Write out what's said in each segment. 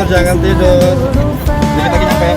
Jangan tidur. Dikit lagi nyampe.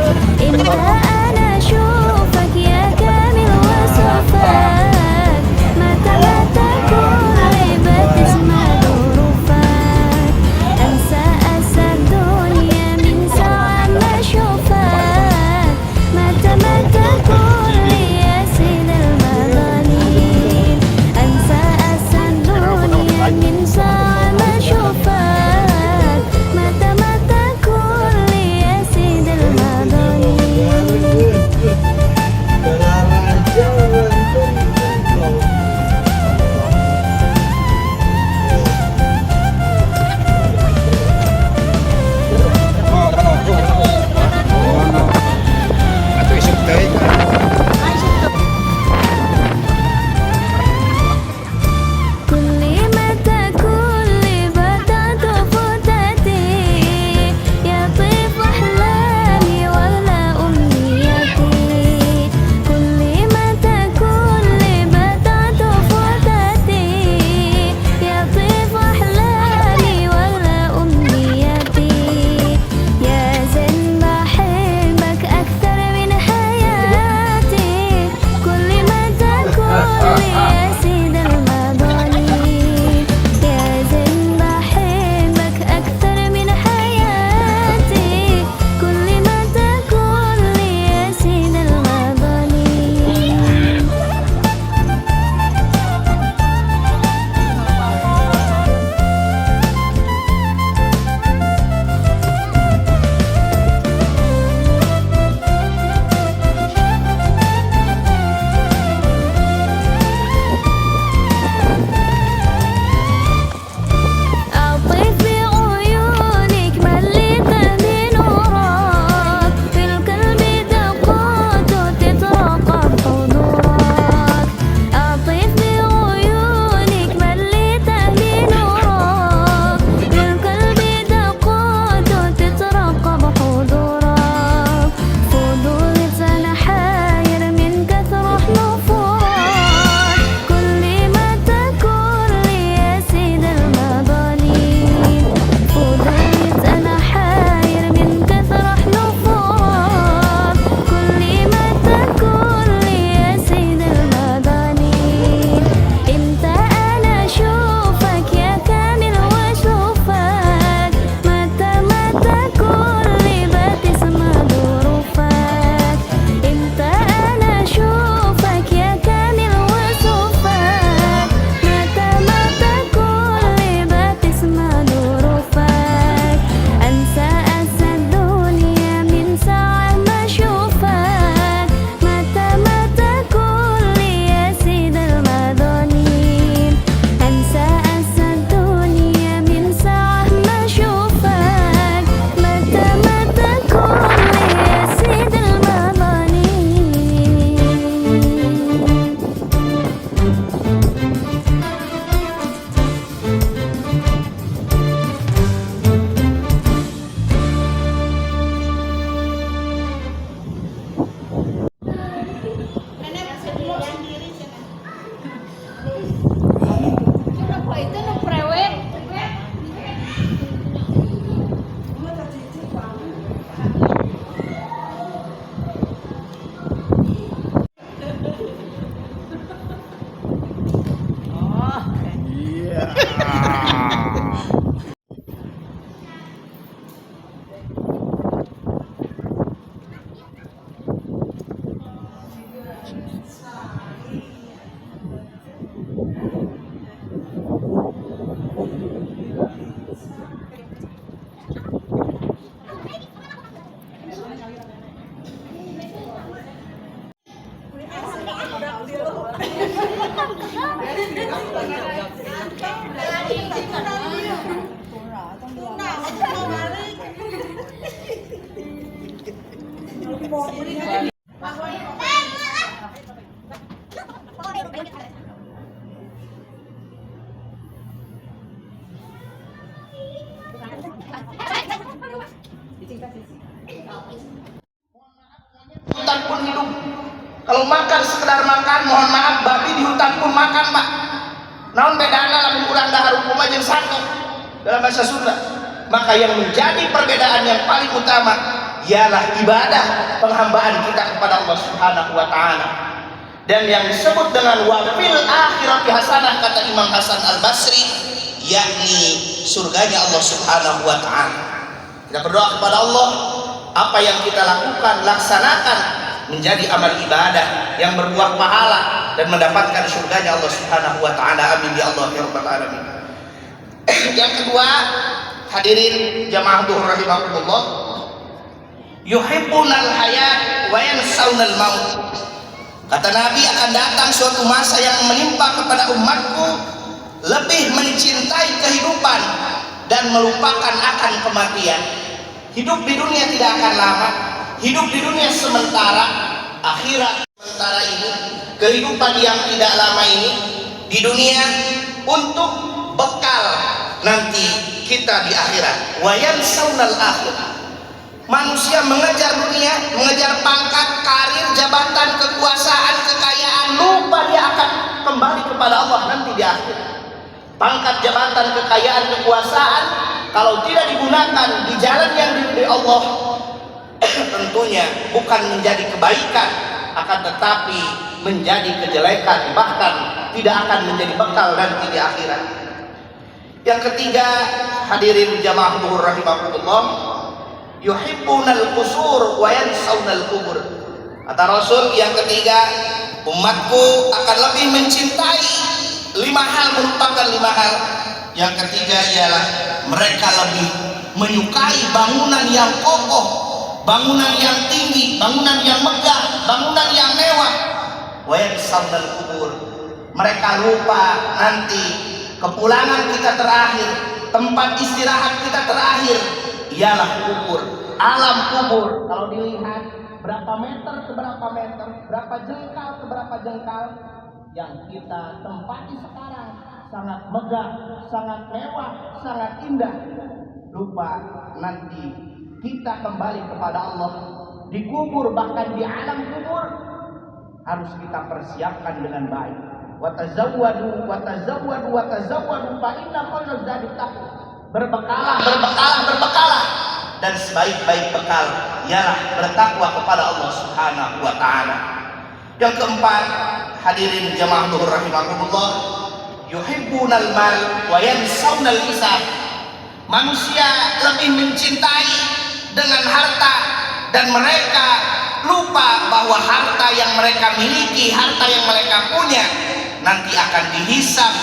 Hutan pun hidup. Kalau makan sekedar makan, mohon maaf, babi di hutan pun makan, Pak. Naon bedana lamun urang dahar hukum jeung satu dalam bahasa Sunda. Maka yang menjadi perbedaan yang paling utama ialah ibadah penghambaan kita kepada Allah Subhanahu wa taala. Dan yang disebut dengan wafil akhirati hasanah kata Imam Hasan Al-Basri, yakni surganya Allah Subhanahu wa taala. Kita berdoa kepada Allah, apa yang kita lakukan laksanakan menjadi amal ibadah yang berbuah pahala dan mendapatkan surganya Allah Subhanahu wa taala. Amin ya Allah ya rabbal alamin. Yang kedua, hadirin jamaah dhuhur rahimakumullah, yuhibbunal hayat wa yansaunal maut. Kata Nabi, akan datang suatu masa yang menimpa kepada umatku lebih mencintai kehidupan dan melupakan akan kematian. Hidup di dunia tidak akan lama, hidup di dunia sementara, akhirat sementara ini, kehidupan yang tidak lama ini di dunia untuk bekal nanti kita di akhirat. Wa yansaunal akhirah. Manusia mengejar dunia, mengejar pangkat, karir, jabatan, kekuasaan, kekayaan, lupa dia akan kembali kepada Allah nanti di akhirat. Pangkat, jabatan, kekayaan, kekuasaan kalau tidak digunakan di jalan yang diridhoi Allah, tentunya bukan menjadi kebaikan, akan tetapi menjadi kejelekan, bahkan tidak akan menjadi bekal nanti di akhirat. Yang ketiga, hadirin jamaah dhuhur rahimakumullah, yuhibbunal qusur wa yansaunal kubur. Kata Rasul, yang ketiga, umatku akan lebih mencintai 5 hal, merupakan 5 hal. Yang ketiga ialah mereka lebih menyukai bangunan yang kokoh, bangunan yang tinggi, bangunan yang megah, bangunan yang mewah. Wa yansaunal kubur. Mereka lupa nanti kepulangan kita terakhir, tempat istirahat kita terakhir ialah kubur, alam kubur. Kalau dilihat berapa meter ke berapa meter, berapa jengkal ke berapa jengkal, yang kita tempati sekarang sangat megah, sangat mewah, sangat indah. Lupa nanti kita kembali kepada Allah di kubur, bahkan di alam kubur harus kita persiapkan dengan baik. Wa tazawwadu wa tazawwadu wa tazawwadu fa inna khairaz zadi taqwa. Berbekalah, berbekalah, berbekalah, dan sebaik-baik bekal ialah bertakwa kepada Allah Subhanahu wa taala. Yang keempat, hadirin jamaah dhuhur rahimakumullah, yuhibbunal mal wa yansaunal hisab. Manusia lebih mencintai dengan harta dan mereka lupa bahwa harta yang mereka miliki, harta yang mereka punya nanti akan dihisab,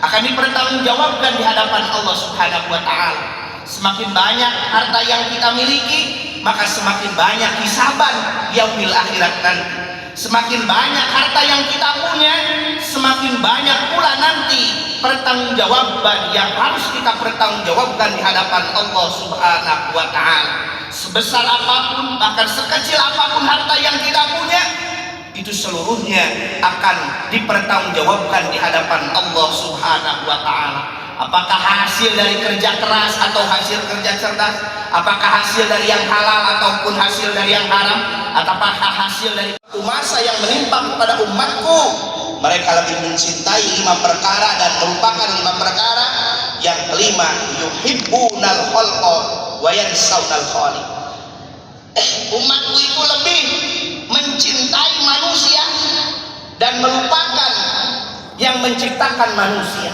akan dipertanggungjawabkan di hadapan Allah Subhanahu wa taala. Semakin banyak harta yang kita miliki, maka semakin banyak hisaban yaumil akhirat nanti. Semakin banyak harta yang kita punya, semakin banyak pula nanti pertanggungjawaban yang harus kita pertanggungjawabkan di hadapan Allah Subhanahu wa taala. Sebesar apapun, bahkan sekecil apapun harta yang kita punya, itu seluruhnya akan dipertanggungjawabkan di hadapan Allah Subhanahu wa taala. Apakah hasil dari kerja keras atau hasil kerja cerdas? Apakah hasil dari yang halal ataupun hasil dari yang haram? Ataukah hasil dari masa yang menimpa kepada umatku? Mereka lebih mencintai 5 perkara dan melupakan 5 perkara. Yang kelima, yuhibbunal khalqa wa yansaunal khaliq. Umatku itu lebih mencintai manusia dan melupakan yang menciptakan manusia,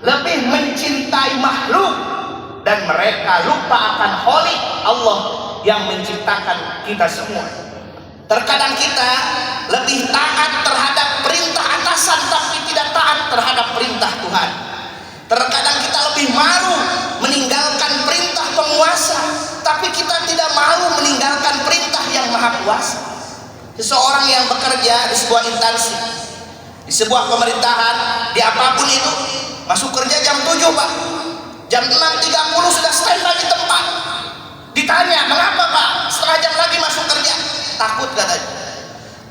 lebih mencintai makhluk dan mereka lupa akan Khaliq, Allah yang menciptakan kita semua. Terkadang kita lebih taat terhadap perintah atasan tapi tidak taat terhadap perintah Tuhan. Terkadang kita lebih malu meninggalkan perintah penguasa tapi kita tidak malu meninggalkan perintah yang maha kuasa. Seseorang yang bekerja di sebuah instansi, di sebuah pemerintahan, di apapun itu, masuk kerja jam 7 Pak, jam 6.30 sudah standby di tempat. Ditanya, mengapa Pak setengah jam lagi masuk kerja? Takut katanya,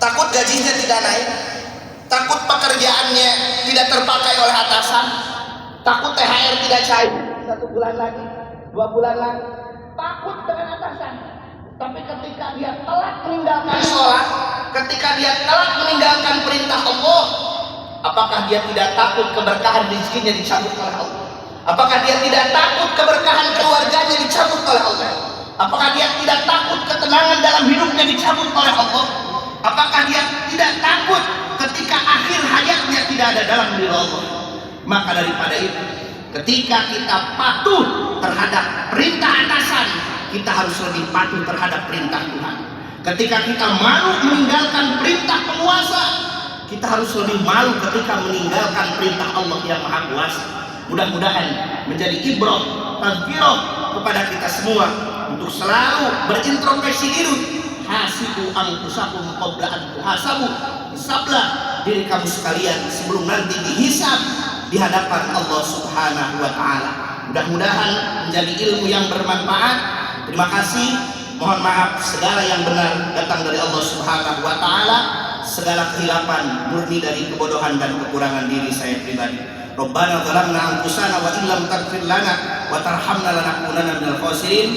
takut gajinya tidak naik, takut pekerjaannya tidak terpakai oleh atasan, takut THR tidak cair 1 bulan lagi, 2 bulan lagi, takut dengan atasan. ketika dia telat meninggalkan sholat, ketika dia telat meninggalkan perintah Allah, apakah dia tidak takut keberkahan rezekinya dicabut oleh Allah? Apakah dia tidak takut keberkahan keluarganya dicabut oleh Allah? Apakah dia tidak takut ketenangan dalam hidupnya dicabut oleh Allah? Apakah dia tidak takut ketika akhir hayatnya tidak ada dalam ridha Allah? Maka daripada itu, ketika kita patuh terhadap perintah atasan, kita harus lebih patuh terhadap perintah Tuhan. Ketika kita malu meninggalkan perintah penguasa, kita harus lebih malu ketika meninggalkan perintah Allah yang Maha Kuasa. Mudah-mudahan menjadi ibrah, tazkirah kepada kita semua untuk selalu berintrospeksi diri. Hasibu anfusakum qabla an tuhasabu. Hisablah diri kamu sekalian sebelum nanti dihisab di hadapan Allah Subhanahu wa taala. Mudah-mudahan menjadi ilmu yang bermanfaat. Terima kasih. Mohon maaf segala yang benar datang dari Allah Subhanahu wa taala. Segala kehilapan murni dari kebodohan dan kekurangan diri saya pribadi. Rabbana zalamna anfusana wa illam taghfir lana wa tarhamna lanakunanna minal khasirin.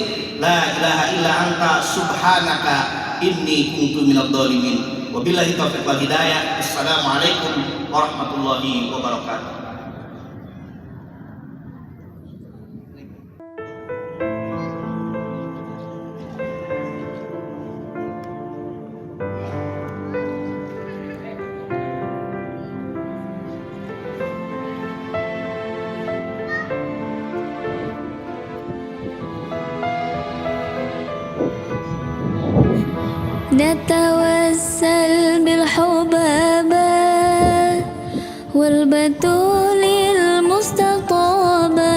La ilaha illa anta subhanaka inni kuntu minadh dhalimin. Wabillahi taufiq wal hidayah. Assalamualaikum warahmatullahi wabarakatuh. نتوسل بالحبابة والبتول المستطابة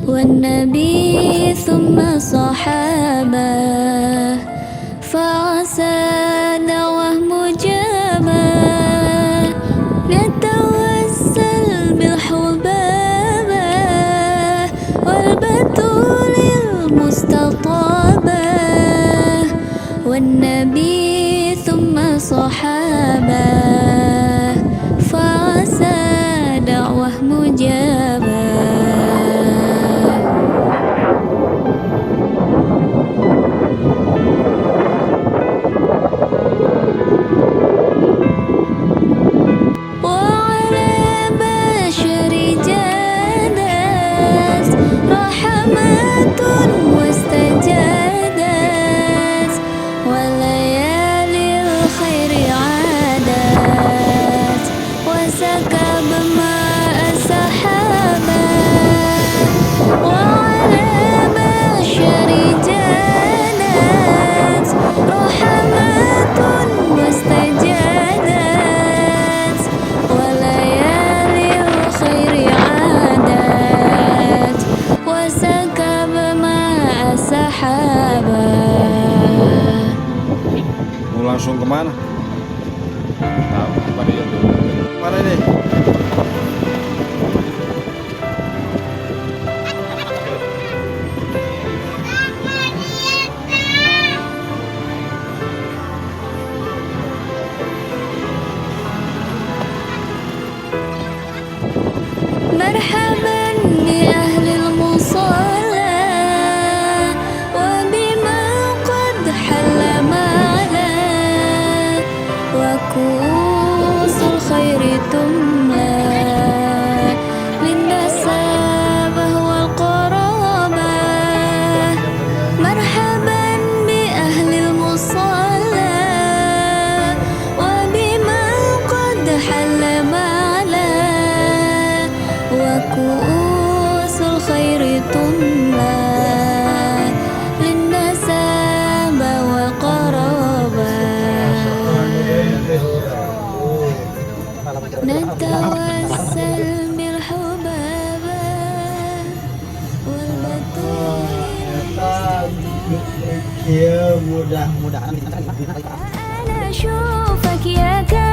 والنبي ثم صحابة فعسى دعوة مجابة. نتوسل بالحبابة والبتول المستطابة والنبي ثم صحابة فعسى دعوة مجابة. وعلى بشر جادت رحمات واستجادت وليالي الخير عادت وسكب ماء سحابا. وعلى بشر جادت رحمات واستجادت وليالي الخير عادت وسكب ماء سحابا. Mau langsung kemana? Tahu, pada itu. Mana ini? مرحبا بأهل المصلى وبما قد حل معنا وكؤوس الخير تملى للنسابة والقرابة. مرحبا بأهل المصلى وبما قد حل معنا وكؤوس الخير تملى للنسابة والقرابة. نتوسل بالحبابة والبتول Ya mudah-mudahan أنا أشوفك يا كريم